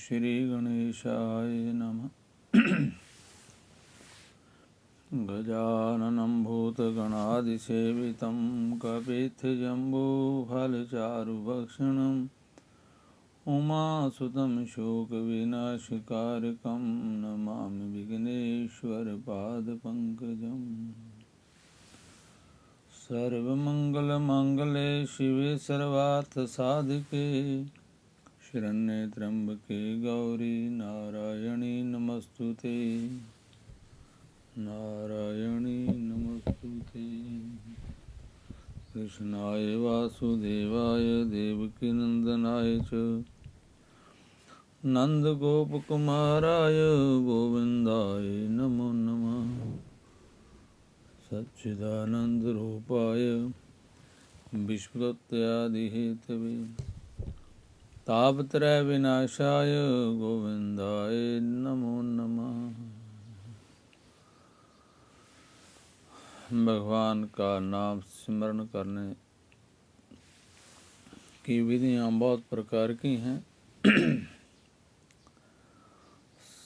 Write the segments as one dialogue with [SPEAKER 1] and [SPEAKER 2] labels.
[SPEAKER 1] श्री गणेशाय नमः। गजाननं भूतगणादिसेवितं कपित्थजम्बूफलचारुभक्षणम् उमासुतं शोकविनाशकारकं नमामि विघ्नेश्वरपादपङ्कजम्। सर्वमङ्गलमाङ्गल्ये शिवे सर्वार्थसाधिके शरण्ये त्र्यम्बके गौरी नारायणी नमस्तुते नारायणी नमस्तुते। कृष्णाय वासुदेवाय देवकीनन्दनाय च नन्दगोपकुमाराय गोविन्दाय नमो नमः। सच्चिदानन्दरूपाय विश्वोत्पत्त्यादिहेतवे तापत्रयविनाशाय गोविन्दाय नमो नमः। भगवान का नाम स्मरण करने की विधियाँ बहुत प्रकार की हैं।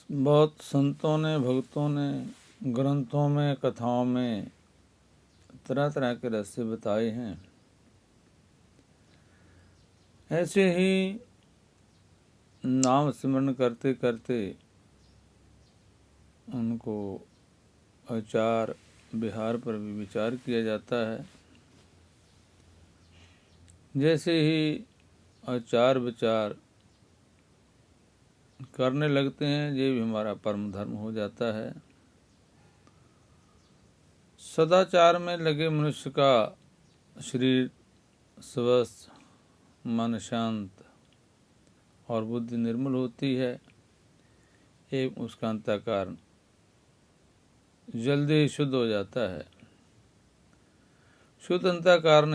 [SPEAKER 1] बहुत संतों ने, भक्तों ने ग्रंथों में, कथाओं में तरह तरह के रहस्य बताए हैं। ऐसे ही नाम स्मरण करते करते उनको आचार विहार पर भी विचार किया जाता है। जैसे ही आचार विचार करने लगते हैं, ये भी हमारा परम धर्म हो जाता है। सदाचार में लगे मनुष्य का शरीर स्वस्थ, मन शांत और बुद्धि निर्मल होती है एवं उसका अंतःकरण जल्दी शुद्ध हो जाता है। शुद्ध अंतःकरण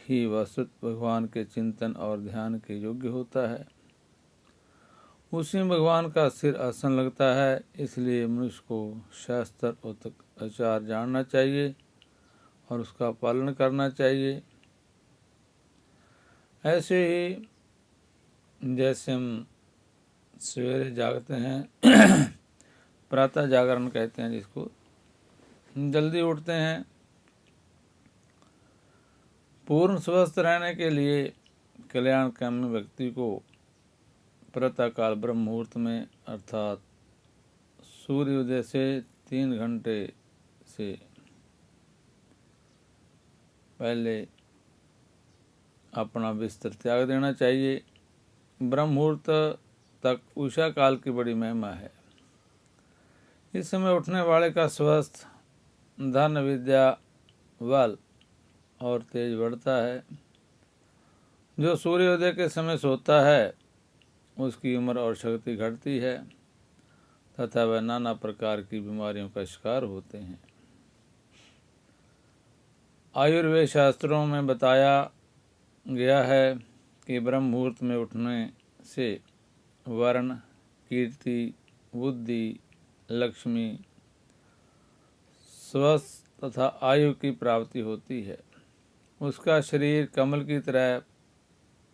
[SPEAKER 1] ही वस्तुतः भगवान के चिंतन और ध्यान के योग्य होता है। उसी में भगवान का सिर आसन लगता है। इसलिए मनुष्य को शास्त्र और आचार जानना चाहिए और उसका पालन करना चाहिए। ऐसे ही जैसे हम सवेरे जागते हैं प्रातः जागरण कहते हैं जिसको, जल्दी उठते हैं। पूर्ण स्वस्थ रहने के लिए कल्याणकामी व्यक्ति को प्रातःकाल ब्रह्म मुहूर्त में अर्थात सूर्योदय से 3 घंटे से पहले अपना बिस्तर त्याग देना चाहिए। ब्रह्म मुहूर्त तक उषा काल की बड़ी महिमा है। इस समय उठने वाले का स्वस्थ, धन, विद्या, बल और तेज बढ़ता है। जो सूर्योदय के समय सोता है उसकी उम्र और शक्ति घटती है तथा वह नाना प्रकार की बीमारियों का शिकार होते हैं। आयुर्वेद शास्त्रों में बताया गया है कि ब्रह्म मुहूर्त में उठने से वर्ण, कीर्ति, बुद्धि, लक्ष्मी, स्वस्थ तथा आयु की प्राप्ति होती है। उसका शरीर कमल की तरह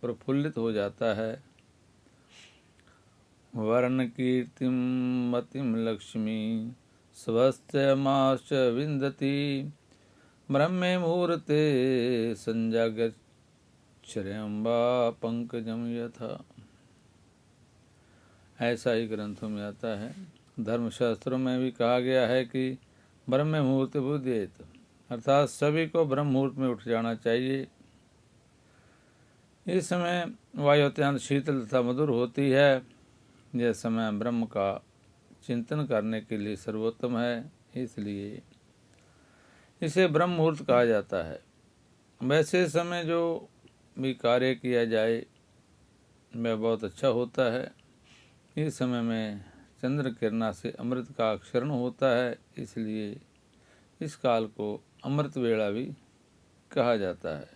[SPEAKER 1] प्रफुल्लित हो जाता है। वर्ण कीर्तिम मतिम लक्ष्मी स्वस्थमाश्च विन्दति ब्रह्मे मुहूर्ते संजागच्छर्यम्बा पंकजम यथा। ऐसा ही ग्रंथों में आता है। धर्मशास्त्रों में भी कहा गया है कि ब्रह्म मुहूर्त बुद्धेत, अर्थात सभी को ब्रह्म मुहूर्त में उठ जाना चाहिए। इस समय वायु अत्यंत शीतल तथा मधुर होती है। यह समय ब्रह्म का चिंतन करने के लिए सर्वोत्तम है, इसलिए इसे ब्रह्म मुहूर्त कहा जाता है। वैसे समय जो भी कार्य किया जाए वह बहुत अच्छा होता है। इस समय में चंद्र किरणा से अमृत का अक्षरण होता है, इसलिए इस काल को अमृत वेला भी कहा जाता है।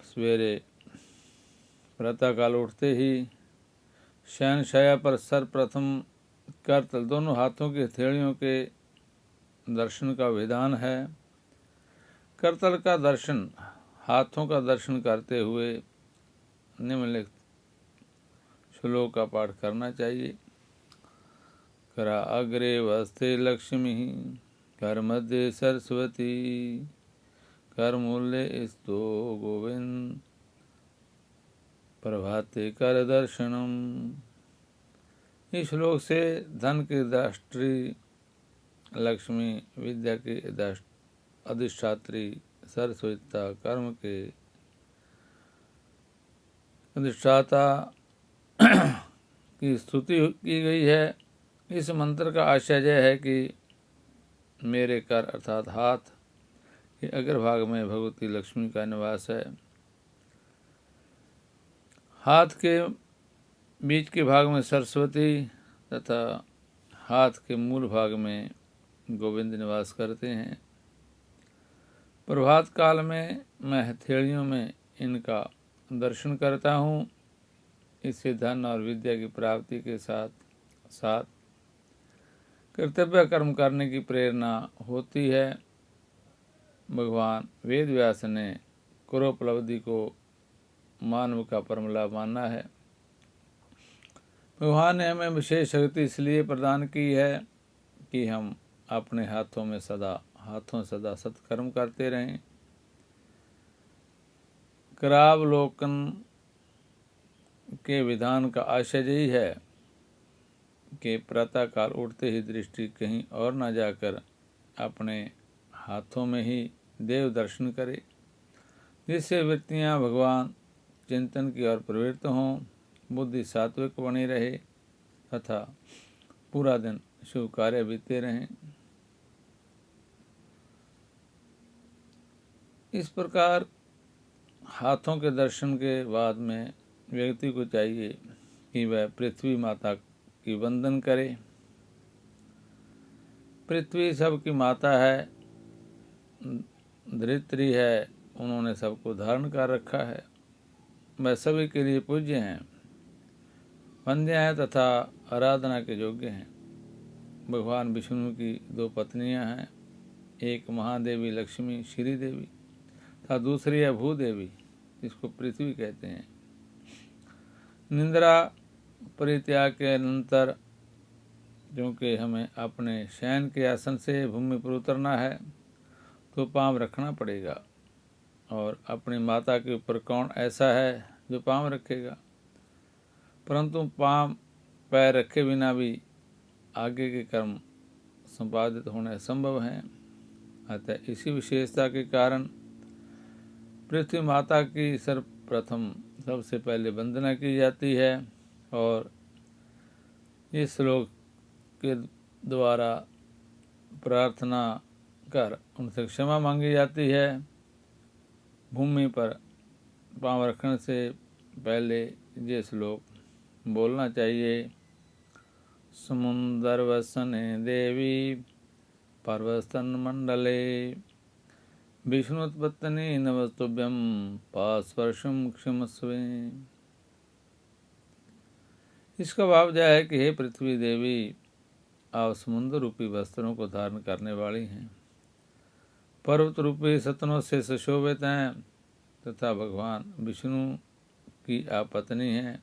[SPEAKER 1] सवेरे प्रातःकाल उठते ही शयनशैया पर सर्वप्रथम करतल दोनों हाथों की हथेलियों के दर्शन का विधान है। करतल का दर्शन हाथों का दर्शन करते हुए निम्नलिखित श्लोक का पाठ करना चाहिए। करा अग्रे वस्ते लक्ष्मी, कर मध्य सरस्वती, कर मूल्य स्तो गोविंद, प्रभाते कर दर्शनम। इस श्लोक से धन की दात्री लक्ष्मी, विद्या की अधिष्ठात्री सरस्वती, कर्म के अधिष्ठाता की स्तुति की गई है। इस मंत्र का आशय यह है कि मेरे कर अर्थात हाथ के अग्रभाग में भगवती लक्ष्मी का निवास है। हाथ के बीच के भाग में सरस्वती तथा हाथ के मूल भाग में गोविंद निवास करते हैं। प्रभात काल में मैं हथेलियों में इनका दर्शन करता हूँ। इससे धन और विद्या की प्राप्ति के साथ साथ कर्तव्य कर्म करने की प्रेरणा होती है। भगवान वेद व्यास ने कुरोपलब्धि को मानव का परम लाभ माना है। भगवान ने हमें विशेष शक्ति इसलिए प्रदान की है कि हम अपने हाथों सदा सत्कर्म करते रहें। करावलोकन के विधान का आशय यही है कि प्रातःकाल उठते ही दृष्टि कहीं और न जाकर अपने हाथों में ही देव दर्शन करे, जिससे वृत्तियाँ भगवान चिंतन की ओर प्रवृत्त हों, बुद्धि सात्विक बनी रहे तथा पूरा दिन शुभ कार्य बीते रहें। इस प्रकार हाथों के दर्शन के बाद में व्यक्ति को चाहिए कि वह पृथ्वी माता की वंदन करे। पृथ्वी सबकी माता है, धरित्री है, उन्होंने सबको धारण कर रखा है। वह सभी के लिए पूज्य हैं, वंद्य हैं तथा आराधना के योग्य हैं। भगवान विष्णु की दो पत्नियां हैं, एक महादेवी लक्ष्मी श्री देवी तथा दूसरी है भूदेवी, जिसको पृथ्वी कहते हैं। निंद्रा परित्याग के अनंतर क्योंकि हमें अपने शयन के आसन से भूमि पर उतरना है तो पाँव रखना पड़ेगा, और अपनी माता के ऊपर कौन ऐसा है जो पाँव रखेगा। परंतु पाँव पैर रखे बिना भी आगे के कर्म संपादित होने संभव हैं। अतः इसी विशेषता के कारण पृथ्वी माता की सर्वप्रथम सबसे पहले वंदना की जाती है, और इस श्लोक के द्वारा प्रार्थना कर उनसे क्षमा मांगी जाती है। भूमि पर पाँव रखने से पहले ये श्लोक बोलना चाहिए। समुंदर वसने देवी पर्वतन मंडले, विष्णुत्पत्नी नमस्तुभ्यं पास्पर्शम क्षमस्वे। इसका भाव यह है कि हे पृथ्वी देवी, आप समुद्र रूपी वस्त्रों को धारण करने वाली हैं, पर्वत रूपी सतनों से सुशोभित हैं तथा भगवान विष्णु की आप पत्नी हैं।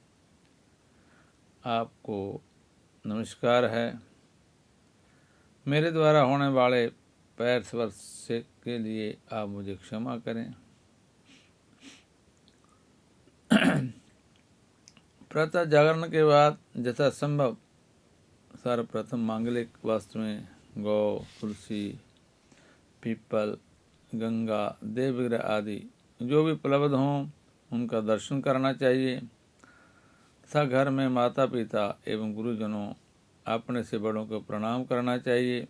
[SPEAKER 1] आपको नमस्कार है। मेरे द्वारा होने वाले पैर स्पर्श के लिए आप मुझे क्षमा करें। प्रातः जागरण के बाद यथासंभव सर्वप्रथम मांगलिक वस्तुएं गौ, तुलसी, पीपल, गंगा, देवविग्रह आदि जो भी उपलब्ध हों उनका दर्शन करना चाहिए तथा घर में माता पिता एवं गुरुजनों अपने से बड़ों को प्रणाम करना चाहिए।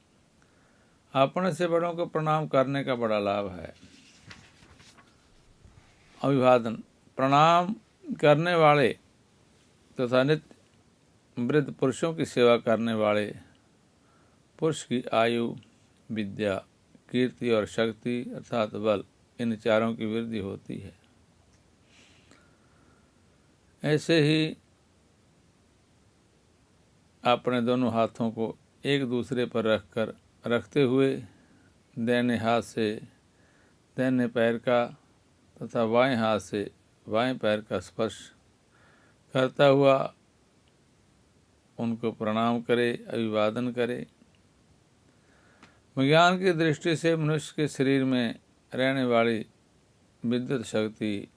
[SPEAKER 1] अपने से बड़ों को प्रणाम करने का बड़ा लाभ है। अभिवादन, प्रणाम करने वाले तथा नित्य वृद्ध पुरुषों की सेवा करने वाले पुरुष की आयु, विद्या, कीर्ति और शक्ति अर्थात बल, इन चारों की वृद्धि होती है। ऐसे ही अपने दोनों हाथों को एक दूसरे पर रखते हुए दाहिने हाथ से दाहिने पैर का तथा बाएं हाथ से बाएं पैर का स्पर्श करता हुआ उनको प्रणाम करे, अभिवादन करे। विज्ञान की दृष्टि से मनुष्य के शरीर में रहने वाली विद्युत शक्ति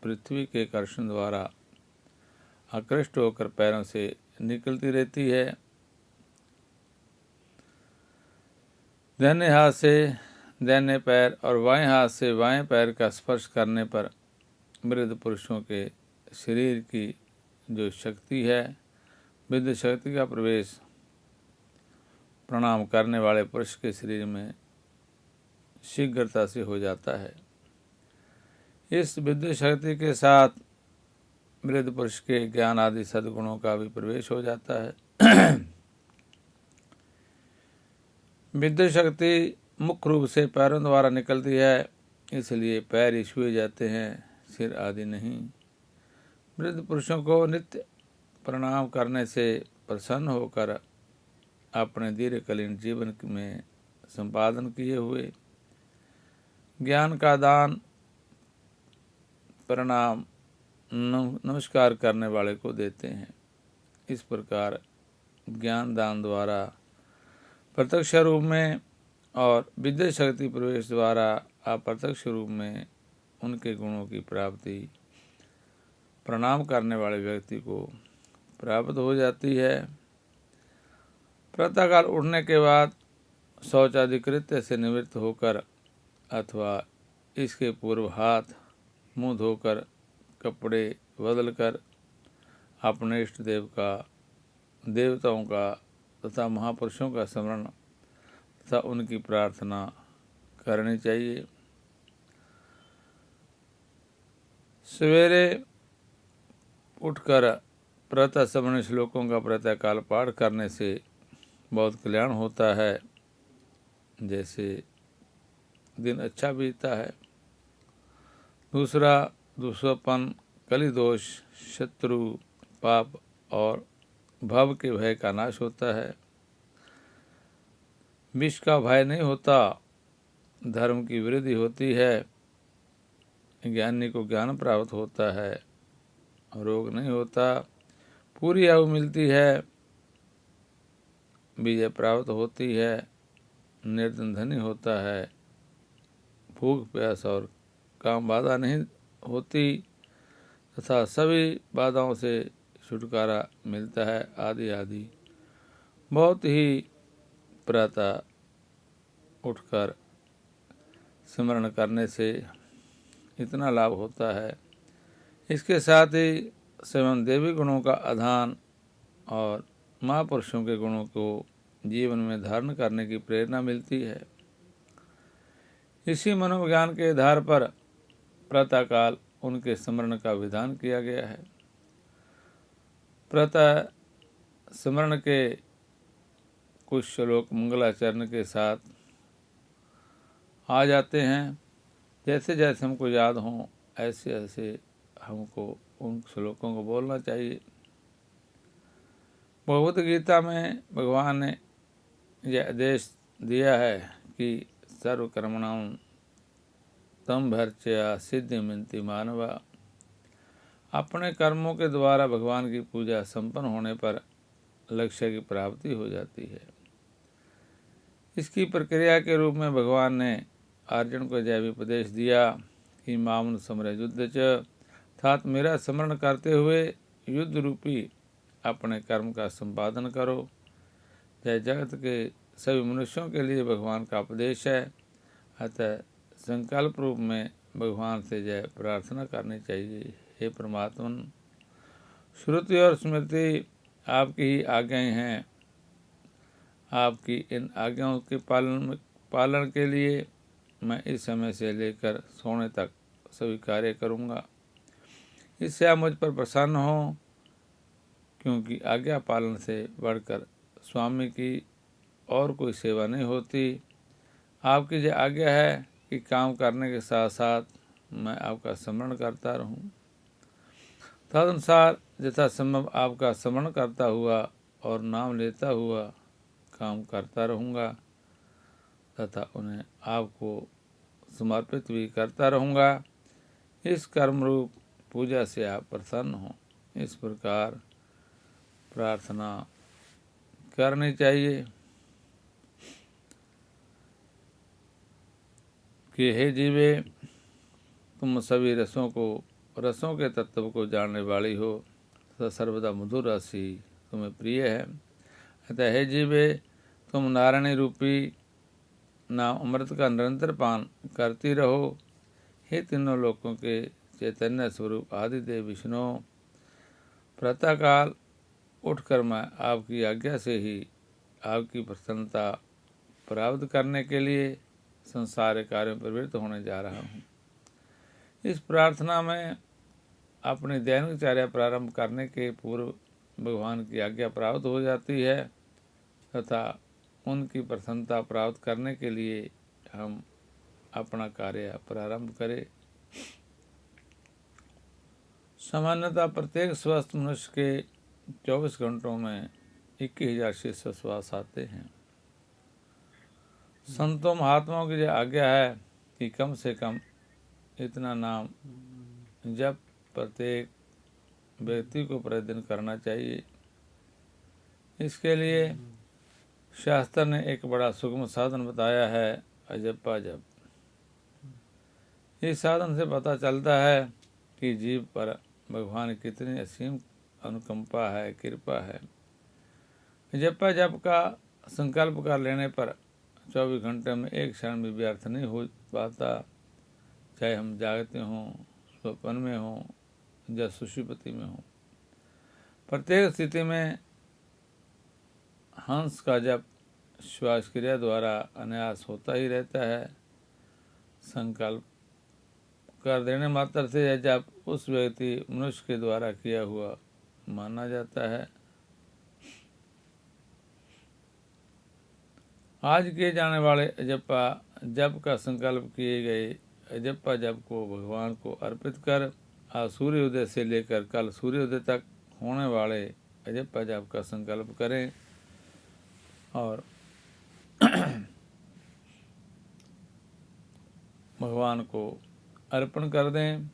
[SPEAKER 1] पृथ्वी के कर्षण द्वारा आकृष्ट होकर पैरों से निकलती रहती है। दाहिने हाथ से दाहिने पैर और बाएं हाथ से बाएं पैर का स्पर्श करने पर वृद्ध पुरुषों के शरीर की जो शक्ति है, विद्युत शक्ति का प्रवेश प्रणाम करने वाले पुरुष के शरीर में शीघ्रता से हो जाता है। इस विद्युत शक्ति के साथ वृद्ध पुरुष के ज्ञान आदि सद्गुणों का भी प्रवेश हो जाता है। विद्युत शक्ति मुख्य रूप से पैरों द्वारा निकलती है, इसलिए पैर ही छुए जाते हैं, सिर आदि नहीं। वृद्ध पुरुषों को नित्य प्रणाम करने से प्रसन्न होकर अपने दीर्घकालीन जीवन में संपादन किए हुए ज्ञान का दान प्रणाम नमस्कार करने वाले को देते हैं। इस प्रकार ज्ञान दान द्वारा प्रत्यक्ष रूप में और विद्युत शक्ति प्रवेश द्वारा अप्रत्यक्ष रूप में उनके गुणों की प्राप्ति प्रणाम करने वाले व्यक्ति को प्राप्त हो जाती है। प्रातःकाल उठने के बाद शौचादि कृत्य से निवृत्त होकर अथवा इसके पूर्व हाथ मुंह धोकर कपड़े बदलकर अपने इष्ट देव का, देवताओं का तथा महापुरुषों का स्मरण तथा उनकी प्रार्थना करनी चाहिए। सवेरे उठकर प्रातः स्मरण श्लोकों का प्रातःकाल पाठ करने से बहुत कल्याण होता है, जैसे दिन अच्छा बीतता है। दूसरा, दूसरापन, कली दोष, शत्रु, पाप और भव के भय का नाश होता है। विष का भय नहीं होता, धर्म की वृद्धि होती है, ज्ञानी को ज्ञान प्राप्त होता है, रोग नहीं होता, पूरी आयु मिलती है, विजय प्राप्त होती है, निर्धन धनी होता है, भूख प्यास और काम बाधा नहीं होती तथा सभी बाधाओं से छुटकारा मिलता है, आदि आदि। बहुत ही प्रातः उठकर स्मरण करने से इतना लाभ होता है। इसके साथ ही स्वयं देवी गुणों का आधान और महापुरुषों के गुणों को जीवन में धारण करने की प्रेरणा मिलती है। इसी मनोविज्ञान के आधार पर प्रातःकाल उनके स्मरण का विधान किया गया है। प्रातः स्मरण के कुछ श्लोक मंगलाचरण के साथ आ जाते हैं। जैसे जैसे हमको याद हों ऐसे ऐसे हमको उन श्लोकों को बोलना चाहिए। भगवद गीता में भगवान ने यह आदेश दिया है कि सर्वकर्मणां तम भर्चया सिद्धि मिन्ति मानवा। अपने कर्मों के द्वारा भगवान की पूजा संपन्न होने पर लक्ष्य की प्राप्ति हो जाती है। इसकी प्रक्रिया के रूप में भगवान ने अर्जुन को यह उपदेश दिया कि मामन समर युद्ध च, अर्थात मेरा स्मरण करते हुए युद्ध रूपी अपने कर्म का संपादन करो। यह जगत के सभी मनुष्यों के लिए भगवान का उपदेश है, अतः संकल्प रूप में भगवान से जय प्रार्थना करनी चाहिए। हे परमात्मन, श्रुति और स्मृति आपकी ही आज्ञाएं हैं। आपकी इन आज्ञाओं के पालन के लिए मैं इस समय से लेकर सोने तक सभी कार्य करूँगा। इससे आप मुझ पर प्रसन्न हो, क्योंकि आज्ञा पालन से बढ़कर स्वामी की और कोई सेवा नहीं होती। आपकी जो आज्ञा है कि काम करने के साथ साथ मैं आपका स्मरण करता रहूं। तदनुसार यथासंभव आपका स्मरण करता हुआ और नाम लेता हुआ काम करता रहूँगा तथा उन्हें आपको समर्पित भी करता रहूँगा। इस कर्म रूप पूजा से आप प्रसन्न हो। इस प्रकार प्रार्थना करनी चाहिए कि हे जीवे, तुम सभी रसों के तत्व को जानने वाली हो तथा सर्वदा मधुर रस ही तुम्हें प्रिय है। अतः हे जीवे, तुम नारायणी रूपी नाम अमृत का निरंतर पान करती रहो। हे तीनों लोकों के चैतन्य स्वरूप आदिदेव विष्णु, प्रातःकाल उठकर मैं आपकी आज्ञा से ही आपकी प्रसन्नता प्राप्त करने के लिए संसार कार्यों में प्रवृत्त होने जा रहा हूँ। इस प्रार्थना में अपनी दैनिक चर्या प्रारंभ करने के पूर्व भगवान की आज्ञा प्राप्त हो जाती है तथा उनकी प्रसन्नता प्राप्त करने के लिए हम अपना कार्य प्रारंभ करें। सामान्यतः प्रत्येक स्वस्थ मनुष्य के 24 घंटों में 21,600 श्वास आते हैं। संतों महात्माओं की यह आज्ञा है कि कम से कम इतना नाम जब प्रत्येक व्यक्ति को प्रतिदिन करना चाहिए। इसके लिए शास्त्र ने एक बड़ा सुगम साधन बताया है, अजप्पा जप। इस साधन से पता चलता है कि जीव पर भगवान की कितनी असीम अनुकंपा है, कृपा है। अजप्पा जप का संकल्प कर लेने पर 24 घंटे में एक क्षण भी व्यर्थ नहीं हो पाता, चाहे हम जागते हों, स्वप्न में हों या सुषुप्ति में हों। प्रत्येक स्थिति में हंस का जप श्वास क्रिया द्वारा अनायास होता ही रहता है। संकल्प कर देने मात्र से यह जप उस व्यक्ति मनुष्य के द्वारा किया हुआ माना जाता है। आज किए जाने वाले अजप्पा जप का संकल्प किए गए अजप्पा जप को भगवान को अर्पित कर आज सूर्योदय से लेकर कल सूर्योदय तक होने वाले अजप्पा जप का संकल्प करें और भगवान को अर्पण कर दें।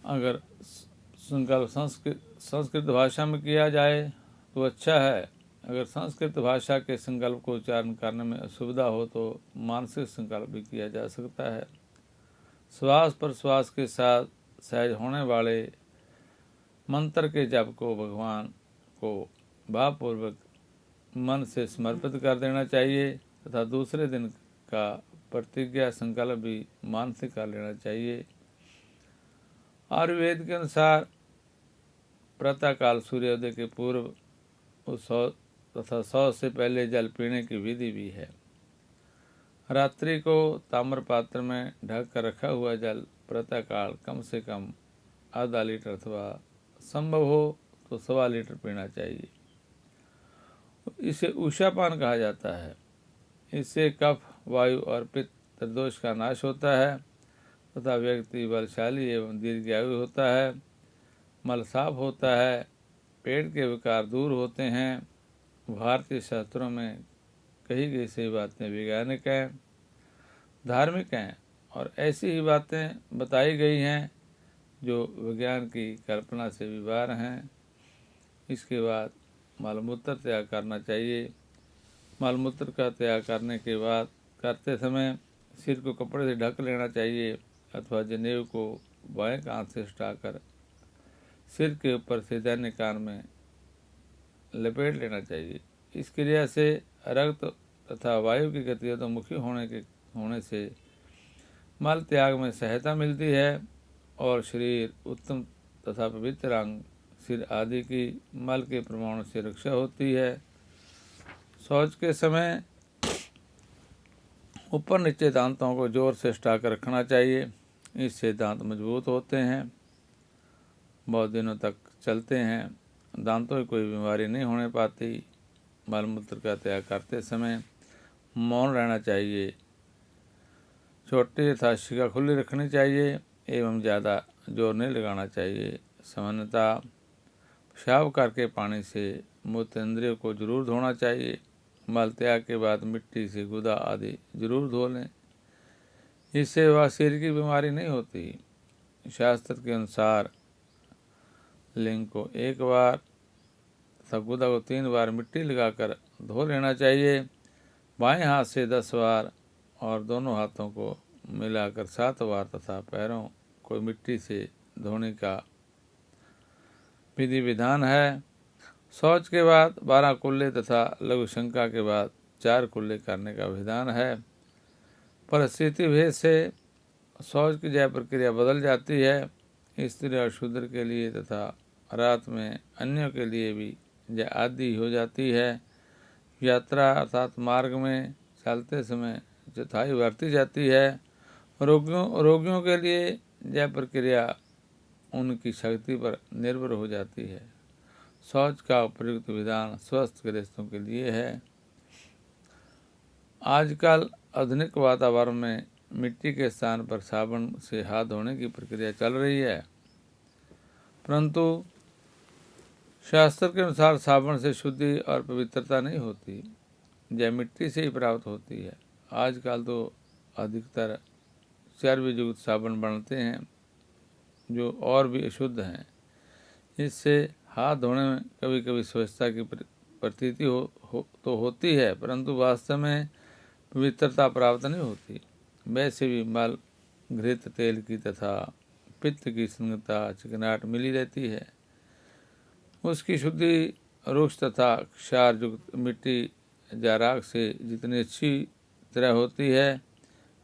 [SPEAKER 1] अगर संकल्प संस्कृत भाषा में किया जाए तो अच्छा है। अगर संस्कृत भाषा के संकल्प को उच्चारण करने में असुविधा हो तो मानसिक संकल्प भी किया जा सकता है। श्वास पर श्वास के साथ सहज होने वाले मंत्र के जप को भगवान को भावपूर्वक मन से समर्पित कर देना चाहिए तथा दूसरे दिन का प्रतिज्ञा संकल्प भी मानसिक कर लेना चाहिए। आयुर्वेद के अनुसार प्रातःकाल सूर्योदय के पूर्व उस तथा 100 से पहले जल पीने की विधि भी है। रात्रि को ताम्र पात्र में ढक कर रखा हुआ जल प्रातःकाल कम से कम आधा लीटर अथवा संभव हो तो 1.25 लीटर पीना चाहिए। इसे उषापान कहा जाता है। इससे कफ, वायु और पित्त दोष का नाश होता है तथा व्यक्ति बलशाली एवं दीर्घायु होता है। मल साफ होता है, पेट के विकार दूर होते हैं। भारतीय शास्त्रों में कही गई सही बातें वैज्ञानिक हैं, धार्मिक हैं और ऐसी ही बातें बताई गई हैं जो विज्ञान की कल्पना से विवार हैं। इसके बाद मलमूत्र त्याग करना चाहिए। मलमूत्र का त्याग करने के बाद करते समय सिर को कपड़े से ढक लेना चाहिए अथवा जनेऊ को बाएं कान से हटाकर सिर के ऊपर से दाहिने कान में लपेट लेना चाहिए। इस क्रिया से रक्त तथा वायु की गतिरोधमुखी होने से मल त्याग में सहायता मिलती है और शरीर उत्तम तथा पवित्र अंग, सिर आदि की मल के प्रमाण से रक्षा होती है। शौच के समय ऊपर नीचे दांतों को जोर से हटाकर रखना चाहिए। इससे दांत मजबूत होते हैं, बहुत दिनों तक चलते हैं, दांतों की कोई बीमारी नहीं होने पाती। मलमूत्र का त्याग करते समय मौन रहना चाहिए। चोटी तथा शिका खुली रखनी चाहिए एवं ज़्यादा जोर नहीं लगाना चाहिए। सामान्यतः पेशाब करके पानी से मूत्र इंद्रियों को जरूर धोना चाहिए। मल त्याग के बाद मिट्टी से गुदा आदि जरूर धो लें। इससे वह शरीर की बीमारी नहीं होती। शास्त्र के अनुसार लिंग को एक बार तथा गुदा को 3 बार मिट्टी लगाकर धो लेना चाहिए। बाएं हाथ से 10 बार और दोनों हाथों को मिलाकर 7 बार तथा पैरों को मिट्टी से धोने का विधि विधान है। शौच के बाद 12 कुल्ले तथा लघु शंका के बाद 4 कुल्ले करने का विधान है। परिस्थिति भेद से शौच की यह प्रक्रिया बदल जाती है। स्त्री और शूद्र के लिए तथा रात में अन्यों के लिए भी यह आदि हो जाती है। यात्रा अर्थात मार्ग में चलते समय चौथाई बरती जाती है। रोगियों के लिए यह प्रक्रिया उनकी शक्ति पर निर्भर हो जाती है। शौच का उपयुक्त विधान स्वस्थ गृहस्थों के लिए है। आजकल आधुनिक वातावरण में मिट्टी के स्थान पर साबुन से हाथ धोने की प्रक्रिया चल रही है, परंतु शास्त्र के अनुसार साबुन से शुद्धि और पवित्रता नहीं होती, यह मिट्टी से ही प्राप्त होती है। आजकल तो अधिकतर चर्बी युक्त साबुन बनते हैं जो और भी अशुद्ध हैं। इससे हाथ धोने में कभी कभी स्वच्छता की प्रतीति तो होती है, परंतु वास्तव में पवित्रता प्राप्त नहीं होती। वैसे भी मल, घृत तेल की तथा पित्त की संगता चिकनाहट मिली रहती है। उसकी शुद्धि रुक्ष तथा क्षार युक्त मिट्टी या राख से जितनी अच्छी तरह होती है,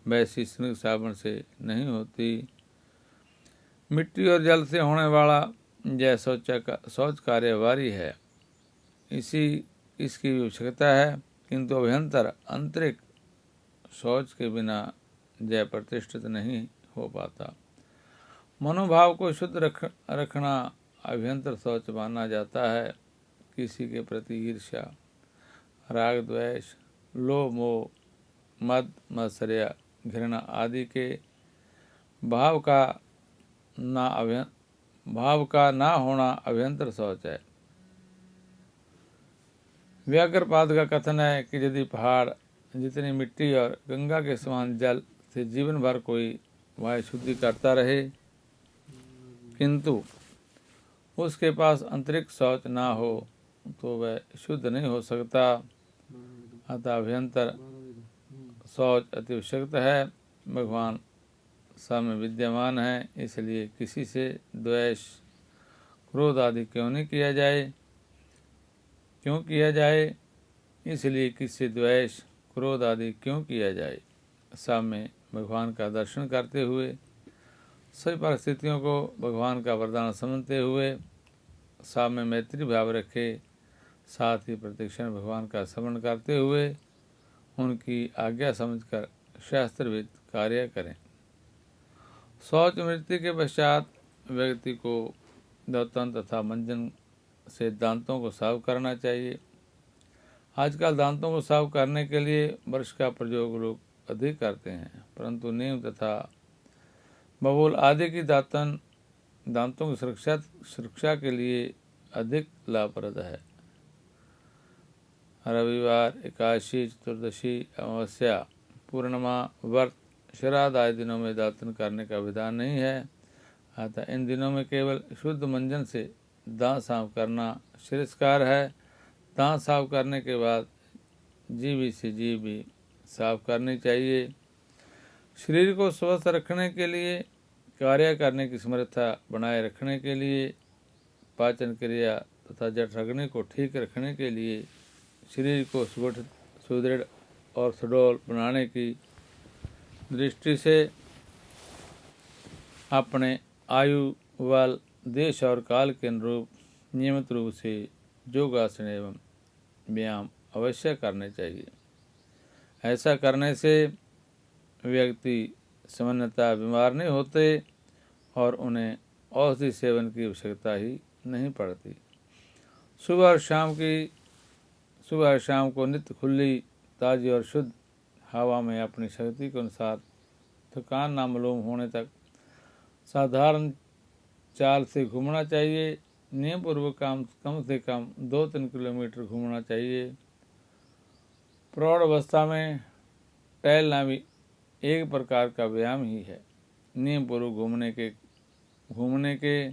[SPEAKER 1] वैसी स्निग्ध साबुन से नहीं होती। मिट्टी और जल से होने वाला यह शौच कार्य भारी है, इसकी भी आवश्यकता है, किंतु अभ्यंतर आंतरिक शौच के बिना यह प्रतिष्ठित नहीं हो पाता। मनोभाव को शुद्ध रखना अभ्यंतर शौच माना जाता है। किसी के प्रति ईर्ष्या, राग, द्वेष, लोभ, मोह, मद, मत्सर्य, घृणा आदि के भाव का ना होना अभ्यंतर शौच है। व्याघ्रपाद का कथन है कि यदि पहाड़ जितनी मिट्टी और गंगा के समान जल से जीवन भर कोई वायु शुद्धि करता रहे, किंतु उसके पास अंतरिक्ष शौच ना हो तो वह शुद्ध नहीं हो सकता। अतः अभ्यंतर शौच अति आवश्यक है। भगवान सब में विद्यमान है, इसलिए किसी से द्वेष, क्रोध आदि क्यों किया जाए, इसलिए किसी द्वेष, क्रोध आदि क्यों किया जाए। सब में भगवान का दर्शन करते हुए, सभी परिस्थितियों को भगवान का वरदान समझते हुए सब में मैत्री भाव रखे, साथ ही प्रतिक्षण भगवान का स्मरण करते हुए उनकी आज्ञा समझकर शास्त्रविद कार्य करें। शौच मृत्यु के पश्चात व्यक्ति को दांतन तथा मंजन से दांतों को साफ करना चाहिए। आजकल दांतों को साफ करने के लिए ब्रश का प्रयोग लोग अधिक करते हैं, परंतु नीम तथा बबूल आदि की दांतों की सुरक्षा के लिए अधिक लाभप्रद है। रविवार, एकादशी, चतुर्दशी, अमावस्या, पूर्णिमा, व्रत, श्राद्ध आदि दिनों में दातन करने का विधान नहीं है। अतः इन दिनों में केवल शुद्ध मंजन से दांत साफ करना श्रेयस्कर है। दांत साफ करने के बाद जीभ से जीभ भी साफ करनी चाहिए। शरीर को स्वस्थ रखने के लिए, कार्य करने की समर्था बनाए रखने के लिए, पाचन क्रिया तथा जठराग्नि को ठीक रखने के लिए, शरीर को सुदृढ़ और सुडौल बनाने की दृष्टि से अपने आयु, बल, देश और काल के अनुरूप नियमित रूप से योगासन एवं व्यायाम अवश्य करने चाहिए। ऐसा करने से व्यक्ति सामान्यतः बीमार नहीं होते और उन्हें औषधि सेवन की आवश्यकता ही नहीं पड़ती। सुबह और शाम को नित्य खुली, ताज़ी और शुद्ध हवा में अपनी शक्ति के अनुसार थकान ना मालूम होने तक साधारण चाल से घूमना चाहिए। नियमपूर्वक कम से कम 2-3 किलोमीटर घूमना चाहिए। प्रौढ़ अवस्था में टहलना भी एक प्रकार का व्यायाम ही है। नियम पूर्वक घूमने के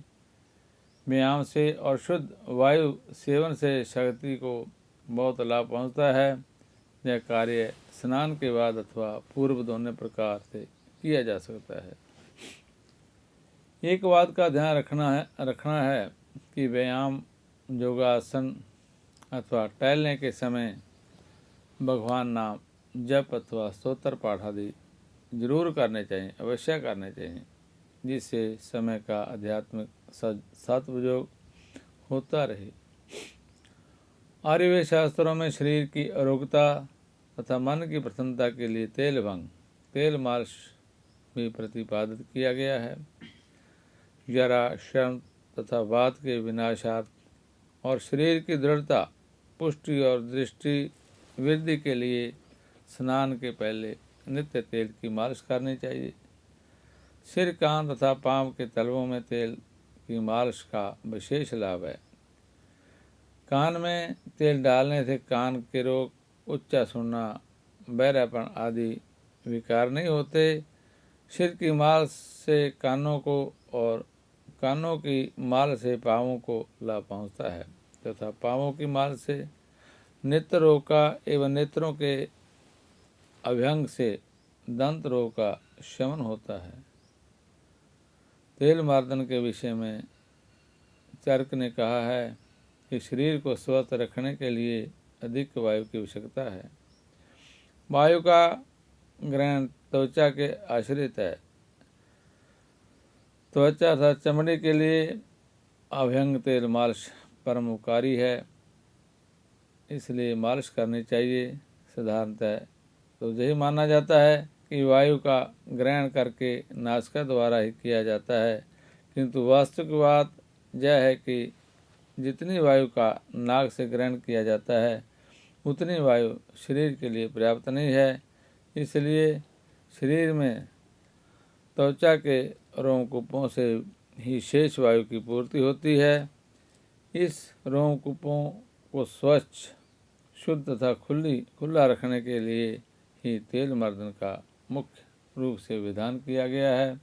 [SPEAKER 1] व्यायाम से और शुद्ध वायु सेवन से शक्ति को बहुत लाभ पहुंचता है। यह कार्य स्नान के बाद अथवा पूर्व दोनों प्रकार से किया जा सकता है। एक बात का ध्यान रखना है कि व्यायाम, योगासन अथवा टहलने के समय भगवान नाम जप अथवा स्तोत्र पाठ आदि जरूर करने चाहिए, अवश्य करने चाहिए, जिससे समय का आध्यात्मिक सदुपयोग होता रहे। आयुर्वेद शास्त्रों में शरीर की आरोग्यता तथा मन की प्रसन्नता के लिए तेल मालिश भी प्रतिपादित किया गया है। जरा, श्रम तथा वात के विनाशार्थ और शरीर की दृढ़ता, पुष्टि और दृष्टि वृद्धि के लिए स्नान के पहले नित्य तेल की मालिश करनी चाहिए। सिर, कान तथा पांव के तलवों में तेल की मालिश का विशेष लाभ है। कान में तेल डालने से कान के रोग, उच्चा सुनना, बहरापन आदि विकार नहीं होते। सिर की मालिश से कानों को और कानों की मालिश से पाँवों को लाभ पहुँचता है तथा पाँवों की मालिश से नेत्र रोग का एवं नेत्रों के अभ्यंग से दंत रोग का शमन होता है। तेल मार्दन के विषय में चरक ने कहा है कि शरीर को स्वस्थ रखने के लिए अधिक वायु की आवश्यकता है। वायु का ग्रहण त्वचा के आश्रित है। त्वचा तथा चमड़ी के लिए अभ्यंग तेल मालिश परम उपकारी है, इसलिए मालिश करनी चाहिए। साधारणतः तो यही माना जाता है कि वायु का ग्रहण करके नासिका द्वारा ही किया जाता है, किंतु वास्तविक बात यह है कि जितनी वायु का नाक से ग्रहण किया जाता है उतनी वायु शरीर के लिए पर्याप्त नहीं है। इसलिए शरीर में त्वचा के रोमकूपों से ही शेष वायु की पूर्ति होती है। इस रोमकूपों को स्वच्छ, शुद्ध तथा खुला रखने के लिए ही तेल मर्दन का मुख्य रूप से विधान किया गया है।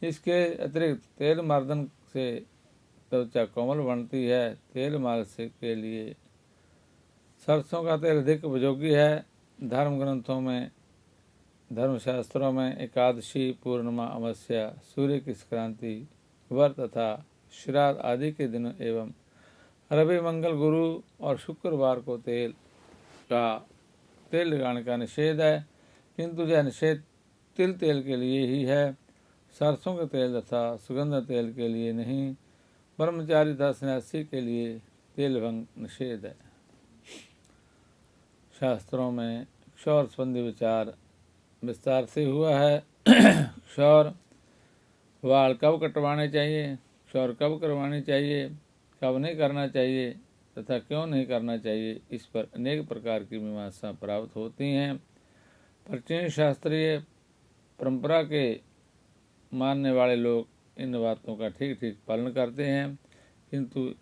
[SPEAKER 1] इसके अतिरिक्त तेल मर्दन से त्वचा कोमल बनती है। तेल मालिश के लिए सरसों का तेल अधिक उपयोगी है। धर्म ग्रंथों में, धर्मशास्त्रों में एकादशी, पूर्णिमा, अमावस्या, सूर्य की संक्रांति, व्रत तथा श्राद्ध आदि के दिनों एवं रवि, मंगल, गुरु और शुक्रवार को तेल लगाने का निषेध है, किंतु यह निषेध तिल तेल के लिए ही है, सरसों के तेल तथा सुगंध तेल के लिए नहीं। ब्रह्मचारी तथा सन्यासी के लिए तेल भंग निषेध है। शास्त्रों में क्षौर संबंधी विचार विस्तार से हुआ है। क्षौर, वाल कब कटवाने चाहिए, क्षौर कब करवानी चाहिए, कब नहीं करना चाहिए तथा क्यों नहीं करना चाहिए, इस पर अनेक प्रकार की मीमांसा प्राप्त होती हैं। प्राचीन शास्त्रीय परंपरा के मानने वाले लोग इन बातों का ठीक ठीक पालन करते हैं, किंतु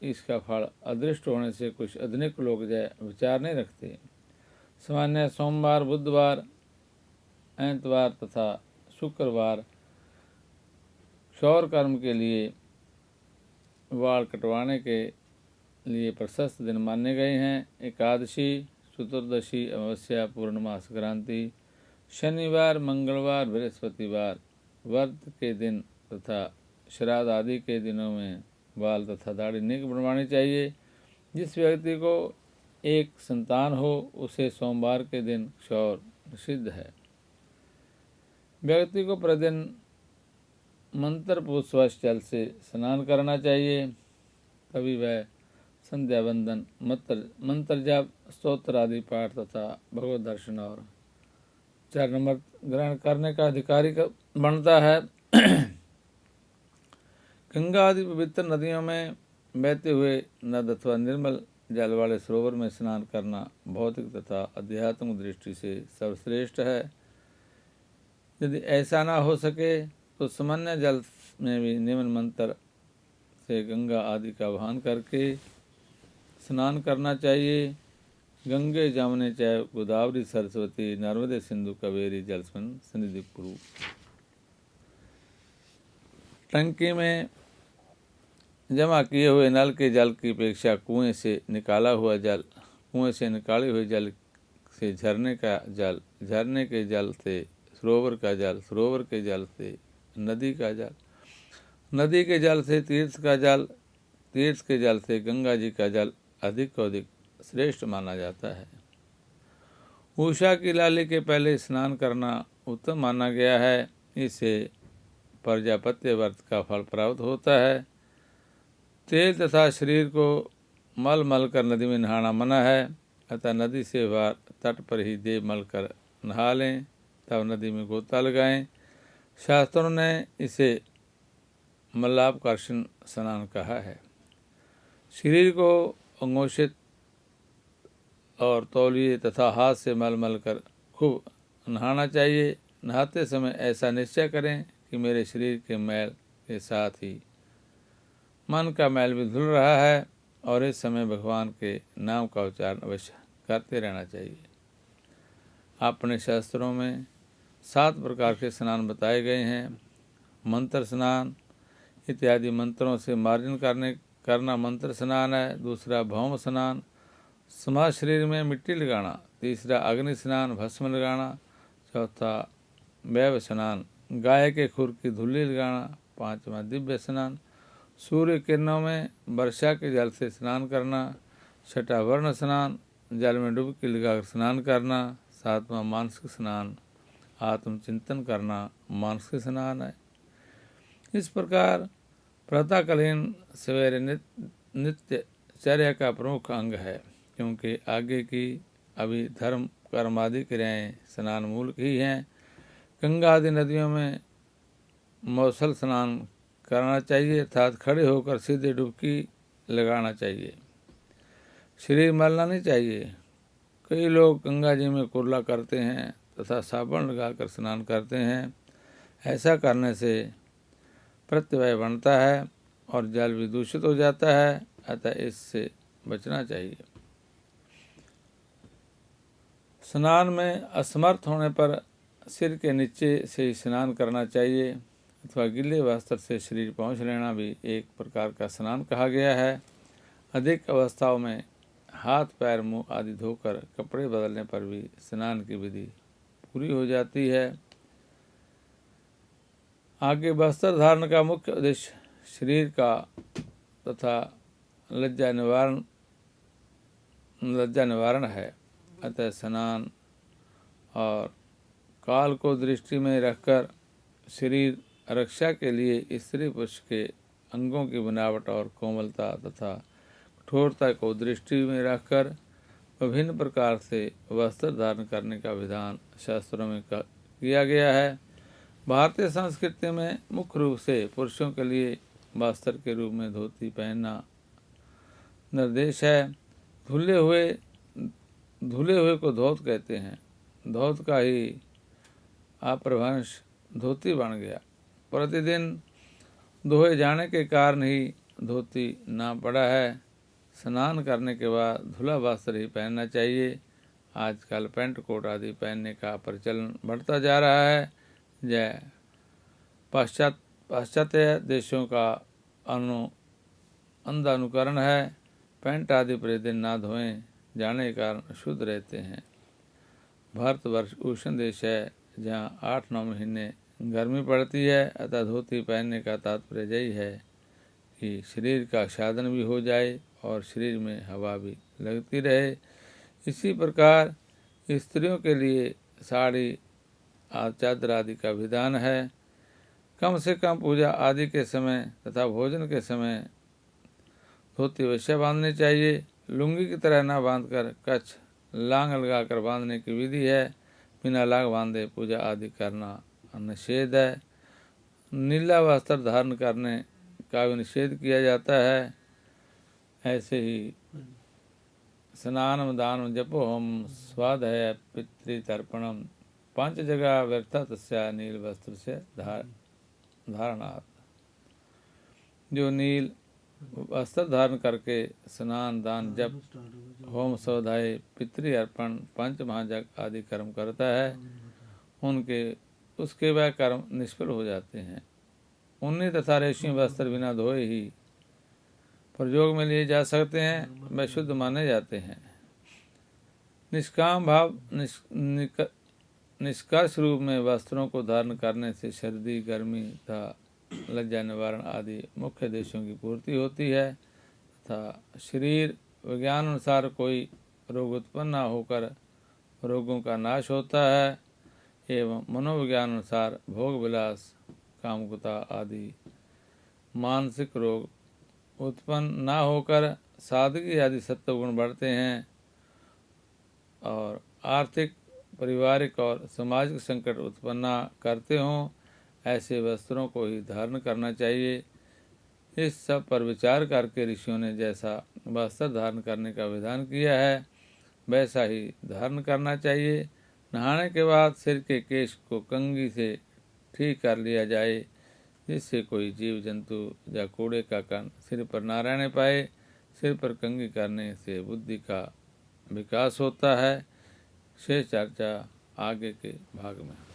[SPEAKER 1] इसका फल अदृष्ट होने से कुछ आधुनिक लोग विचार नहीं रखते। सामान्य सोमवार, बुधवार, एतवार तथा शुक्रवार क्षौर कर्म के लिए वाल कटवाने के लिए प्रशस्त दिन माने गए हैं। एकादशी, चतुर्दशी, अमावस्या, पूर्णिमा, संक्रांति, शनिवार, मंगलवार, बृहस्पतिवार, व्रत के दिन तथा श्राद्ध आदि के दिनों में बाल तथा दाढ़ी नहीं बनवानी चाहिए। जिस व्यक्ति को एक संतान हो उसे सोमवार के दिन क्षौर निषिद्ध है। व्यक्ति को प्रतिदिन मंत्रपूत स्वच्छ जल से स्नान करना चाहिए, तभी वह संध्या वंदन, मंत्र जाप, स्तोत्र आदि पाठ तथा भगवत दर्शन और चरणामृत ग्रहण करने का अधिकारी बनता है। गंगा आदि पवित्र नदियों में बहते हुए नद अथवा निर्मल जल वाले सरोवर में स्नान करना भौतिक तथा आध्यात्मिक दृष्टि से सर्वश्रेष्ठ है। यदि ऐसा ना हो सके तो सामान्य जल में भी निम्न मंत्र से गंगा आदि का आह्वान करके स्नान करना चाहिए। गंगे जमुने चैव गोदावरी सरस्वती नर्मदे सिंधु कावेरी जलस्मिन् सन्निधिं कुरु। टंकी में जमा किए हुए नल के जल की अपेक्षा कुएं से निकाले हुए जल से झरने का जल, झरने के जल से सरोवर का जल, सरोवर के जल से नदी का जल, नदी के जल से तीर्थ का जल, तीर्थ के जल से गंगा जी का जल अधिक से अधिक श्रेष्ठ माना जाता है। उषा की लाली के पहले स्नान करना उत्तम माना गया है। इससे प्रजापत्य व्रत का फल प्राप्त होता है। तेल तथा शरीर को मल मल कर नदी में नहाना मना है, अतः नदी से बाहर तट पर ही देह मल कर नहा लें, तब नदी में गोता लगाएं। शास्त्रों ने इसे मल्लापकर्षण स्नान कहा है। शरीर को अंगोषित और तौलिए तथा हाथ से मल मल कर खूब नहाना चाहिए। नहाते समय ऐसा निश्चय करें कि मेरे शरीर के मैल के साथ ही मन का मैल भी धुल रहा है, और इस समय भगवान के नाम का उच्चारण अवश्य करते रहना चाहिए। अपने शास्त्रों में 7 प्रकार के स्नान बताए गए हैं। मंत्र स्नान इत्यादि मंत्रों से मार्जन करना मंत्र स्नान है। दूसरा भौम स्नान, समाज शरीर में मिट्टी लगाना। तीसरा अग्नि स्नान, भस्म लगाना। चौथा वैव स्नान, गाय के खुर की धुल्ली लगाना। पांचवा दिव्य स्नान, सूर्य किरणों में वर्षा के जल से स्नान करना। छठा वर्ण स्नान, जल में डुबकी लगाकर स्नान करना। सातवां मानसिक स्नान, आत्मचिंतन करना मानसिक स्नान है। इस प्रकार प्रातःकालीन सवेरे नित्य चर्या का प्रमुख अंग है, क्योंकि आगे की अभी धर्म कर्म आदि क्रियाएं स्नान मूल ही हैं। गंगा आदि नदियों में मौसल स्नान करना चाहिए, अर्थात खड़े होकर सीधे डुबकी लगाना चाहिए। शरीर मलना नहीं चाहिए। कई लोग गंगा जी में कुर्ला करते हैं तथा साबुन लगाकर स्नान करते हैं। ऐसा करने से प्रत्यवाय बनता है और जल भी दूषित हो जाता है, अतः इससे बचना चाहिए। स्नान में असमर्थ होने पर सिर के नीचे से ही स्नान करना चाहिए, अथवा गीले वस्त्र से शरीर पहुँच लेना भी एक प्रकार का स्नान कहा गया है। अधिक अवस्थाओं में हाथ पैर मुंह आदि धोकर कपड़े बदलने पर भी स्नान की विधि पूरी हो जाती है। आगे वस्त्र धारण का मुख्य उद्देश्य शरीर का तथा लज्जा निवारण है, अतः स्नान और काल को दृष्टि में रखकर शरीर रक्षा के लिए स्त्री पुरुष के अंगों की बनावट और कोमलता तथा कठोरता को दृष्टि में रखकर विभिन्न प्रकार से वस्त्र धारण करने का विधान शास्त्रों में किया गया है। भारतीय संस्कृति में मुख्य रूप से पुरुषों के लिए वस्त्र के रूप में धोती पहनना निर्देश है। धुले हुए को धोत कहते हैं। धोत का ही अपभ्रंश धोती बन गया। प्रतिदिन धोए जाने के कारण ही धोती नाम पड़ा है। स्नान करने के बाद धुला वस्त्र ही पहनना चाहिए। आजकल पैंट कोट आदि पहनने का प्रचलन बढ़ता जा रहा है। यह पाश्चात्य देशों का अंधा अनुकरण है। पैंट आदि प्रतिदिन ना धोए जाने के कारण शुद्ध रहते हैं। भारतवर्ष उष्ण देश है, जहाँ 8-9 महीने गर्मी पड़ती है, अतः धोती पहनने का तात्पर्य यही है कि शरीर का साधन भी हो जाए और शरीर में हवा भी लगती रहे। इसी प्रकार स्त्रियों के लिए साड़ी चादर आदि का विधान है। कम से कम पूजा आदि के समय तथा भोजन के समय धोती अवश्य बांधनी चाहिए। लुंगी की तरह न बांधकर कच्छ लांग लगाकर बांधने की विधि है। बिना लांग बांधे पूजा आदि करना निषेध है। नीला वस्त्र धारण करने का भी निषेध किया जाता है। ऐसे ही स्नानम दानम जपो होम स्वाध्याय पितृतर्पणम 5 जगह व्यर्था तस्या नील वस्त्र से धारणात्। जो नील वस्त्र धारण करके स्नान दान जप होम स्वाध्याय पितृ अर्पण पंच महाजग आदि कर्म करता है उसके वह कर्म निष्फल हो जाते हैं। उन्नी तथा रेशमी वस्त्र बिना धोए ही प्रयोग में लिए जा सकते हैं, वे शुद्ध माने जाते हैं। निष्काम भाव निष्कर्ष रूप में वस्त्रों को धारण करने से सर्दी गर्मी तथा लज्जा निवारण आदि मुख्य देशों की पूर्ति होती है तथा शरीर विज्ञान अनुसार कोई रोग उत्पन्न न होकर रोगों का नाश होता है एवं मनोविज्ञान अनुसार भोग विलास कामुकता आदि मानसिक रोग उत्पन्न न होकर सादगी आदि सत्व गुण बढ़ते हैं और आर्थिक पारिवारिक और सामाजिक संकट उत्पन्न करते हों, ऐसे वस्त्रों को ही धारण करना चाहिए। इस सब पर विचार करके ऋषियों ने जैसा वस्त्र धारण करने का विधान किया है वैसा ही धारण करना चाहिए। नहाने के बाद सिर के केश को कंघी से ठीक कर लिया जाए, जिससे कोई जीव जंतु या कूड़े का कण सिर पर न रहने पाए। सिर पर कंघी करने से बुद्धि का विकास होता है। शेष चर्चा आगे के भाग में।